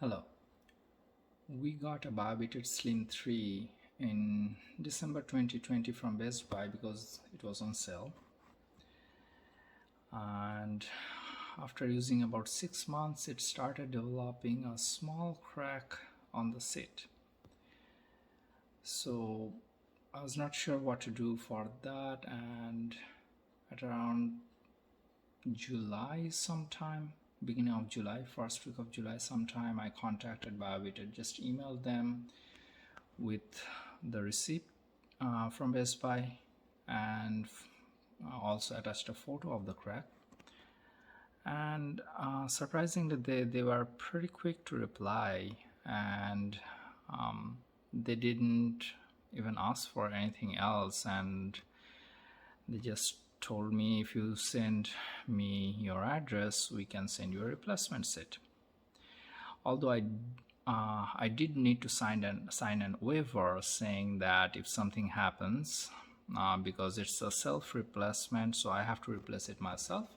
Hello. We got a BioBidet Slim 3 in December 2020 from Best Buy because it was on sale. And after using about 6 months, it started developing a small crack on the seat. So I was not sure what to do for that, and at around July sometime, beginning of July, first week of July sometime, I contacted BioBidet, just emailed them with the receipt from Best Buy, and also attached a photo of the crack. And surprisingly, they were pretty quick to reply, and they didn't even ask for anything else, and they just told me, if you send me your address, we can send you a replacement set. Although I did need to sign an waiver saying that if something happens, because it's a self-replacement, so I have to replace it myself.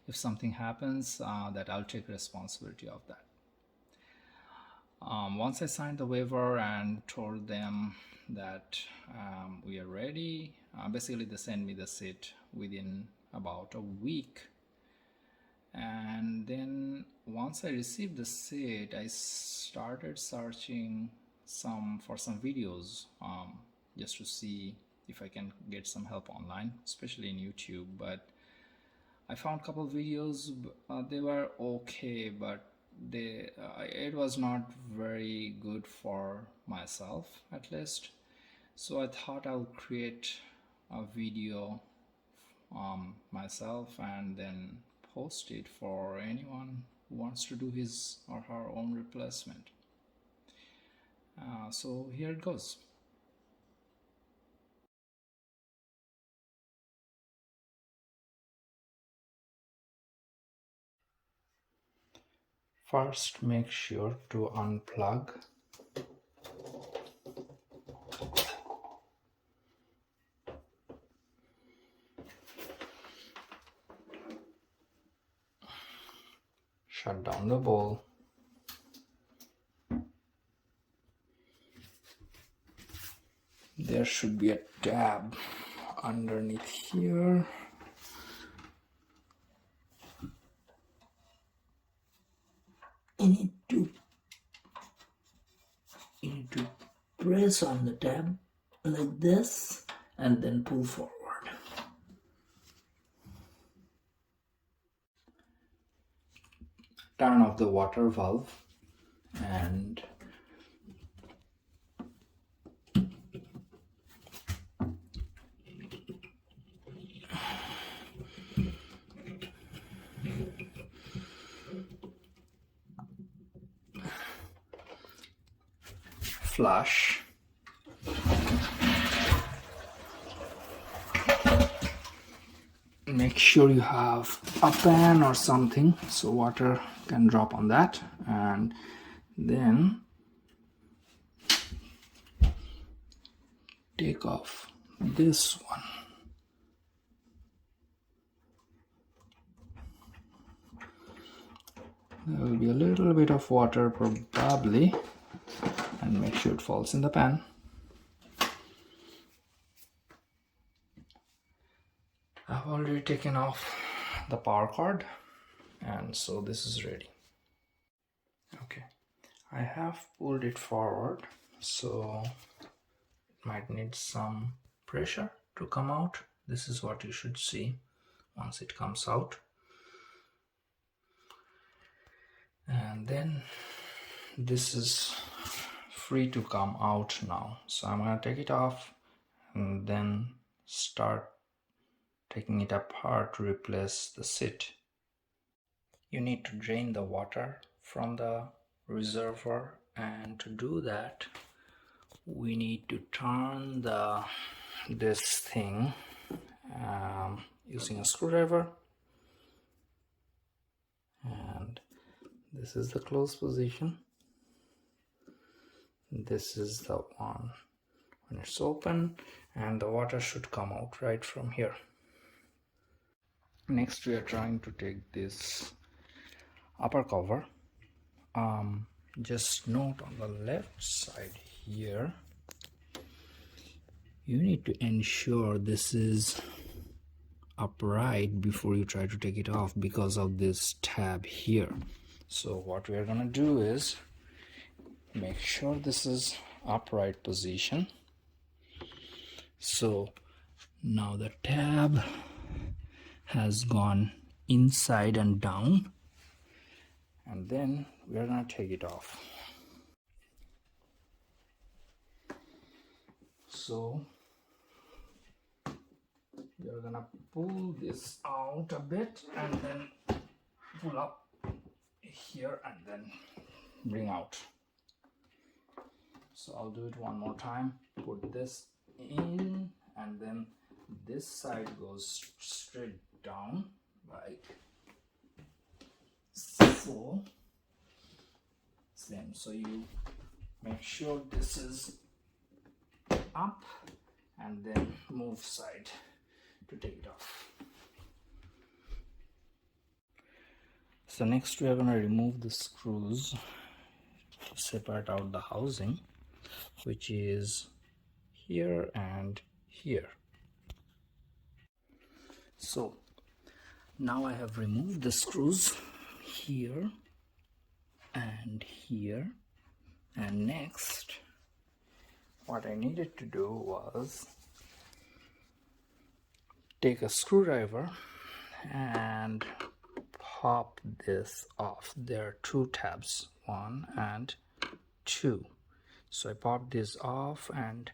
If something happens, that I'll take responsibility of that. Once I signed the waiver and told them that we are ready, basically they sent me the set within about a week. And then once I received the set, I started searching for some videos, just to see if I can get some help online, especially in YouTube. But I found a couple of videos. They were okay, but it was not very good for myself, at least. So I thought I'll create a video myself and then post it for anyone who wants to do his or her own replacement. So here it goes. First, make sure to unplug shut down the bowl. There should be a tab underneath here. You need to press on the tab like this and then pull forward. Turn off the water valve and flush. Make sure you have a pan or something so water can drop on that, and then take off this one. There will be a little bit of water probably, and make sure it falls in the pan. I've already taken off the power cord, and so this is ready. Okay, I have pulled it forward, so it might need some pressure to come out. This is what you should see once it comes out. And then this is free to come out now. So I'm gonna take it off and then start taking it apart to replace the seat. You need to drain the water from the reservoir, and to do that we need to turn this thing using a screwdriver, and this is the closed position. This is the one when it's open, and the water should come out right from here. Next, we are trying to take this upper cover. Just note on the left side here, you need to ensure this is upright before you try to take it off because of this tab here. So what we are gonna do is make sure this is upright position. So now the tab has gone inside and down, and then we are gonna take it off. So we are gonna pull this out a bit and then pull up here and then bring out. So I'll do it one more time. Put this in, and then this side goes straight down like so. Same. So you make sure this is up and then move side to take it off. So next we are going to remove the screws to separate out the housing, which is here and here. So now I have removed the screws here and here, and next what I needed to do was take a screwdriver and pop this off. There are two tabs, 1 and 2. So I popped this off and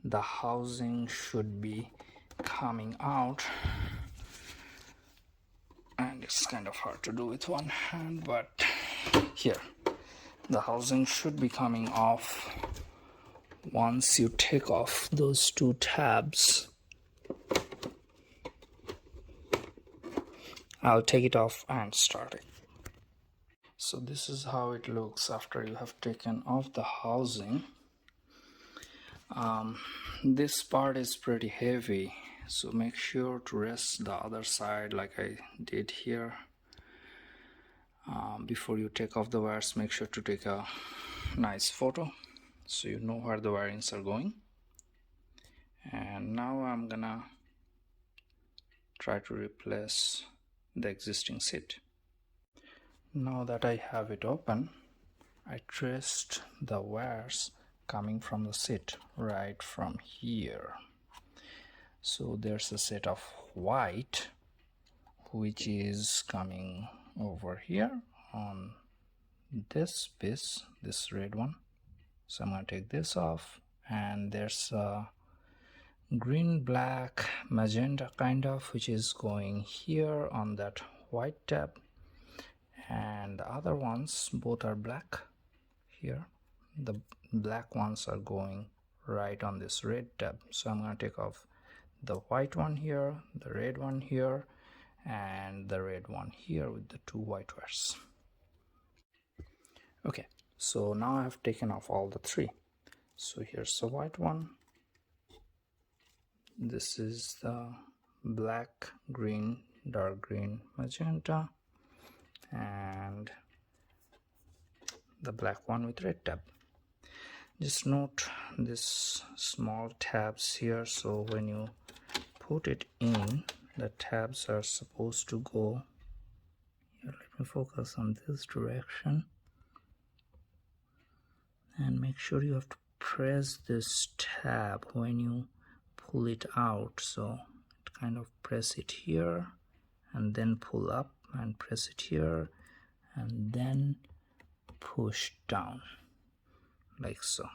the housing should be coming out, and it's kind of hard to do with one hand, but here the housing should be coming off once you take off those two tabs. I'll take it off and start it. So this is how it looks after you have taken off the housing. This part is pretty heavy, so make sure to rest the other side like I did here. Before you take off the wires, make sure to take a nice photo so you know where the wirings are going. And now I'm gonna try to replace the existing seat. Now that I have it open, I traced the wires coming from the seat right from here. So there's a set of white which is coming over here on this piece, this red one. So I'm going to take this off, and there's a green, black, magenta kind of, which is going here on that white tab, and the other ones both are black here. The black ones are going right on this red tab. So I'm going to take off the white one here, the red one here, and the red one here with the two white wires. Okay, so now I have taken off all the three. So here's the white one, this is the black, green, dark green, magenta, and the black one with red tab. Just note this small tabs here, so when you put it in, the tabs are supposed to go here. Let me focus on this direction, and make sure you have to press this tab when you pull it out. So kind of press it here and then pull up and press it here and then push down like so.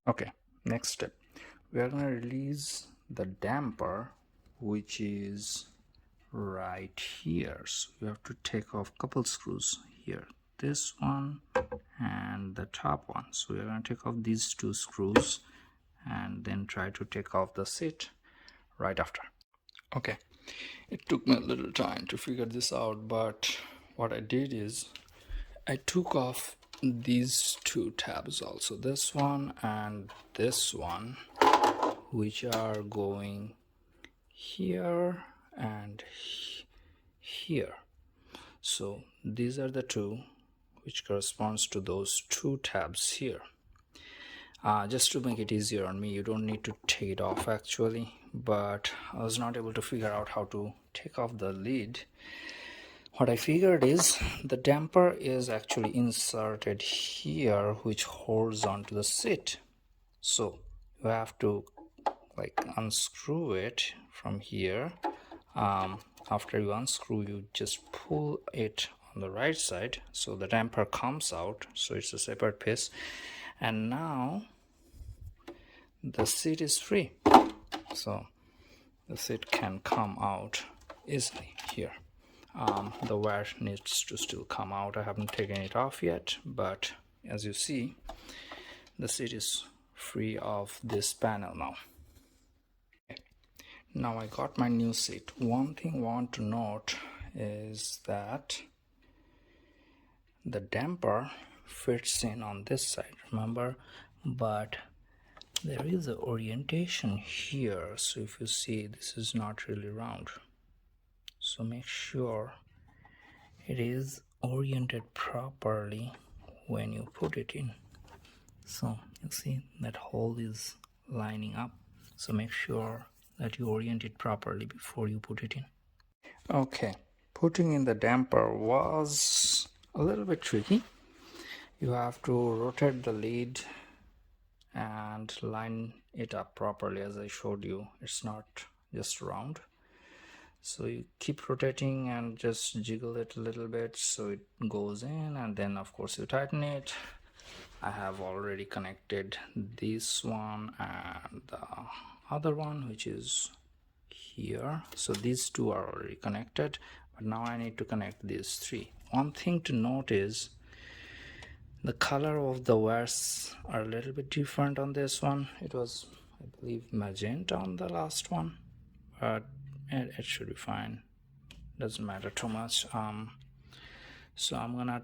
Okay, next step, we are going to release the damper, which is right here. So you have to take off couple screws here, this one and the top one. So we are going to take off these two screws and then try to take off the seat right after. Okay, it took me a little time to figure this out, but what I did is I took off these two tabs also, this one and this one, which are going here and here. So these are the two which corresponds to those two tabs here. Just to make it easier on me, you don't need to take it off actually, but I was not able to figure out how to take off the lid. What I figured is the damper is actually inserted here, which holds onto the seat. So you have to like unscrew it from here. After you unscrew, you just pull it on the right side so the damper comes out, so it's a separate piece, and now the seat is free, so the seat can come out easily here. The wire needs to still come out. I haven't taken it off yet, but as you see, the seat is free of this panel now. Now I got my new seat. One thing I want to note is that the damper fits in on this side, remember, but there is an orientation here. So if you see, this is not really round, so make sure it is oriented properly when you put it in. So you see that hole is lining up, so make sure that you orient it properly before you put it in. Okay, putting in the damper was a little bit tricky. You have to rotate the lid and line it up properly. As I showed you, it's not just round, so you keep rotating and just jiggle it a little bit so it goes in, and then of course you tighten it. I have already connected this one and the other one, which is here, so these two are already connected, but now I need to connect these three. One thing to note is the color of the wires are a little bit different on this one. It was, I believe, magenta on the last one, but it should be fine, doesn't matter too much. So I'm gonna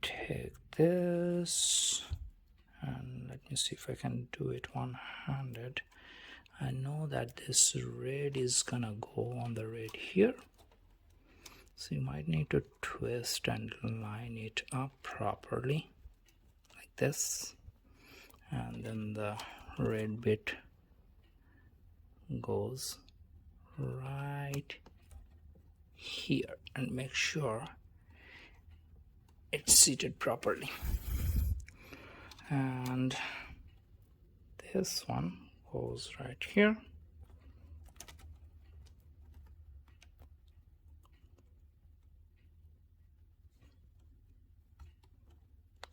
take this and let me see if I can do it one-handed. I know that this red is gonna go on the red here, so you might need to twist and line it up properly like this, and then the red bit goes right here, and make sure it's seated properly. And this one goes right here.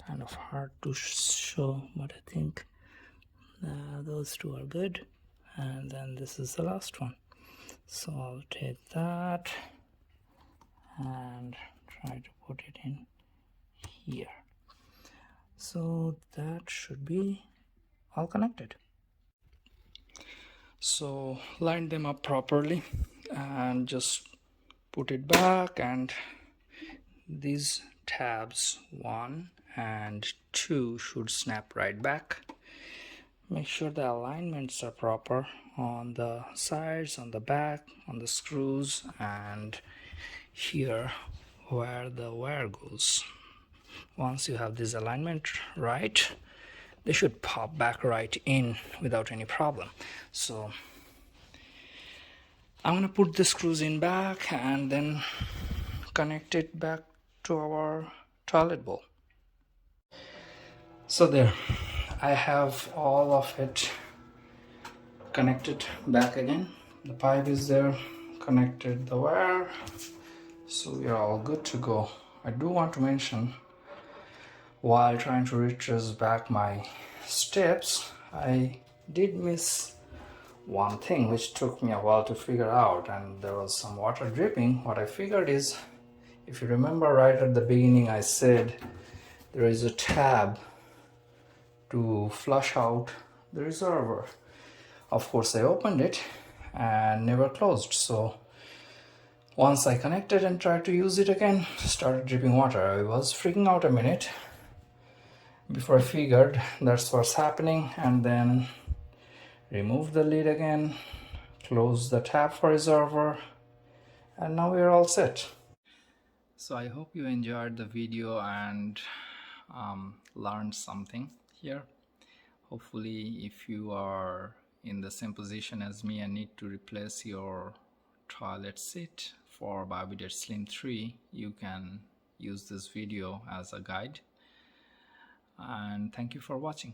Kind of hard to show, but I think those two are good. And then this is the last one, so I'll take that and try to put it in here. So that should be all connected. So line them up properly and just put it back, and these tabs 1 and 2 should snap right back. Make sure the alignments are proper on the sides, on the back, on the screws, and here where the wire goes. Once you have this alignment right, they should pop back right in without any problem. So I'm gonna put the screws in back and then connect it back to our toilet bowl. So there, I have all of it connected back again. The pipe is there, connected the wire, so we are all good to go. I do want to mention, while trying to retrace back my steps, I did miss one thing which took me a while to figure out, and there was some water dripping. What I figured is, if you remember right at the beginning, I said there is a tab to flush out the reservoir. Of course I opened it and never closed, so once I connected and tried to use it again, started dripping water. I was freaking out a minute before I figured that's what's happening, and then remove the lid again, close the tab for reservoir, and now we're all set. So I hope you enjoyed the video and learned something here. Hopefully, if you are in the same position as me and need to replace your toilet seat for BioBidet Slim 3, you can use this video as a guide. And thank you for watching.